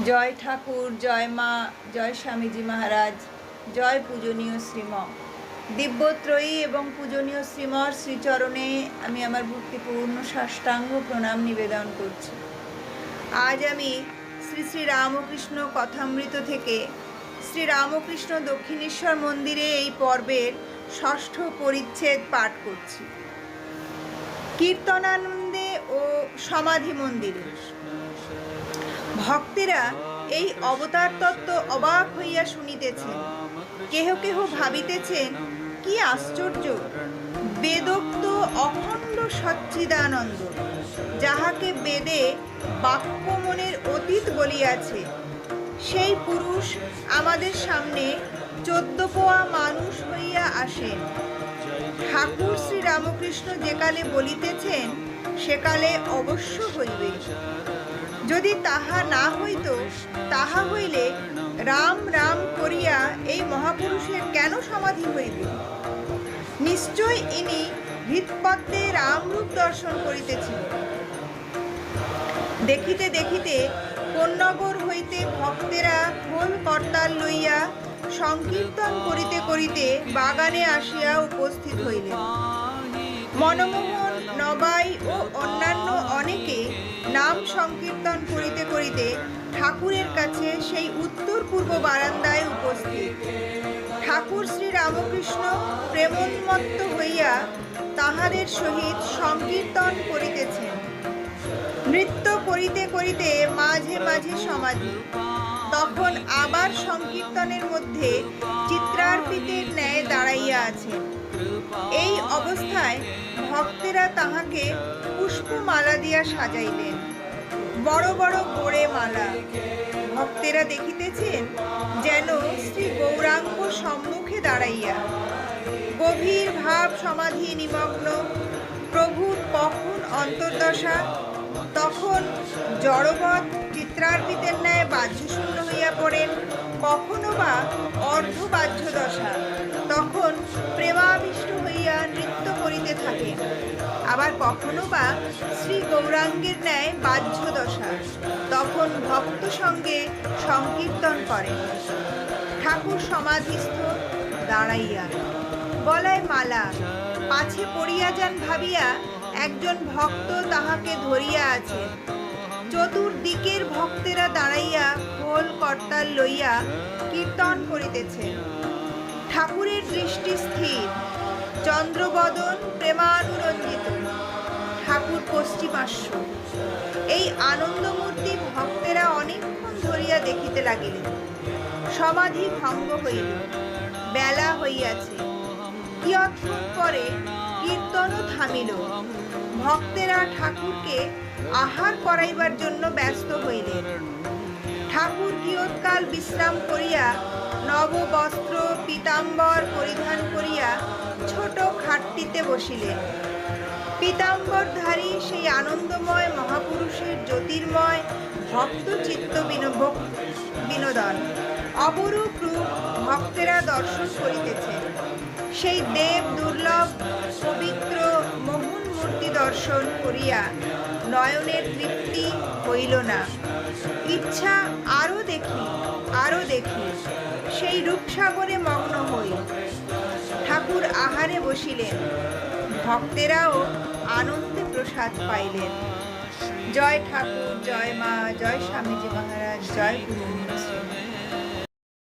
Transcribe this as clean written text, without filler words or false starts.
জয় ঠাকুর, জয় মা, জয় স্বামীজি মহারাজ, জয় পূজনীয় শ্রীম দিব্যত্রয়ী এবং পূজনীয় শ্রীমর শ্রীচরণে আমি আমার ভক্তিপূর্ণ সাষ্টাঙ্গ প্রণাম নিবেদন করছি। আজ আমি শ্রী শ্রী রামকৃষ্ণ কথামৃত থেকে শ্রী রামকৃষ্ণ দক্ষিণেশ্বর মন্দিরে এই পর্বের ষষ্ঠ পরিচ্ছেদ পাঠ করছি। কীর্তনানন্দে ও সমাধি মন্দিরে ভক্তেরা এই অবতার তত্ত্ব অবাক হইয়া শুনিতেছেন। কেহ কেহ ভাবিতেছেন, কি আশ্চর্য! বেদোক্ত অখণ্ড সচ্চিদানন্দ, যাহাকে বেদে বাক্য মনের অতীত বলিয়াছে, সেই পুরুষ আমাদের সামনে 14 পোয়া মানুষ হইয়া আসেন। ঠাকুর শ্রী রামকৃষ্ণ যেকালে বলিতেছেন, সেকালে অবশ্য হইবে। যদি তাহা না হইত, তাহা হইলে রাম রাম করিয়া এই মহাপুরুষের কেন সমাধি হইবে? নিশ্চয় ইনি হৃৎপদ্মে রামরূপ দর্শন করিতেছিলেন। দেখিতে দেখিতে কোন্নগর হইতে ভক্তেরা খোল করতাল লইয়া সংকীর্তন করিতে করিতে বাগানে আসিয়া উপস্থিত হইলেন। মনমোহন, নবাই ও অন্যান্য অনেকে নাম সংকীর্তন করিতে করিতে ঠাকুরের কাছে সেই উত্তর পূর্ব বারান্দায় উপস্থিত। ঠাকুর শ্রী রামকৃষ্ণ প্রেমোন্মত্ত হইয়া তাহাদের সহিত সংকীর্তন করিতেছেন। নৃত্য করিতে করিতে মাঝে মাঝে সমাধি। তখন আবার সংকীর্তনের মধ্যে চিত্রার্পিতের ন্যায় দাঁড়াইয়া আছেন। এই অবস্থায় ভক্তেরা তাহাকে পুষ্পমালা দিয়া সাজাইলেন, বড় বড় গোড়ে মালা। ভক্তেরা দেখিতেছেন যেন শ্রী গৌরাঙ্গ সম্মুখে দাঁড়াইয়া। গভীর ভাব সমাধি নিমগ্ন। প্রভুর কখন অন্তর্দশা, তখন জড়বৎ চিত্রার্পিতের ন্যায় বাহ্যশূন্য হইয়া পড়েন, কখনো বা অর্ধবাহ্য দশা, তখন প্রেমাবিষ্ট হইয়া নৃত্য করিতে থাকেন। আবার কখনো বা শ্রী গৌরাঙ্গের ন্যায় বাহ্য দশা, তখন ভক্ত সঙ্গে সংকীর্তন করেন। ঠাকুর সমাধিস্থ দাঁড়াইয়া, গলায় মালা, পাছে পড়িয়া যান ভাবিয়া একজন ভক্ত তাহাকে ধরিয়া আছেন। চতুর্দিকের ভক্তেরা দাঁড়াইয়া খোল করতাল লইয়া কীর্তন করিতেছেন। ঠাকুরের দৃষ্টি স্থির, চন্দ্রবদন প্রেমানুরঞ্জিত। ঠাকুর পশ্চিমাস্য। এই আনন্দমূর্তি ভক্তেরা অনেকক্ষণ ধরিয়া দেখিতে লাগিলেন। সমাধি ভঙ্গ হইল। বেলা হইয়াছে। কিয়ৎক্ষণ পরে কীর্তনও থামিল। ভক্তেরা ঠাকুরকে আহার করাইবার জন্য ব্যস্ত হইলেন। ঠাকুর কিয়ৎকাল বিশ্রাম করিয়া নববস্ত্র পীতাম্বর পরিধান করিয়া ছোট খাটটিতে বসিলেন। পীতাম্বরধারী সেই আনন্দময় মহাপুরুষের জ্যোতির্ময় ভক্ত চিত্ত বিনোদন অপরূপ রূপ ভক্তেরা দর্শন করিতেছে। সেই দেব দুর্লভ পবিত্র মোহন মূর্তি দর্শন করিয়া নয়নের তৃপ্তি হইল না। ইচ্ছা আরো দেখি, আরো দেখি, সেই রূপসাগরে মগ্ন হই। ঠাকুর আহারে বসিলেন। ভক্তেরাও আনন্দে প্রসাদ পাইলেন। জয় ঠাকুর, জয় মা, জয় স্বামীজি মহারাজ, জয় পূজনীয় শ্রী।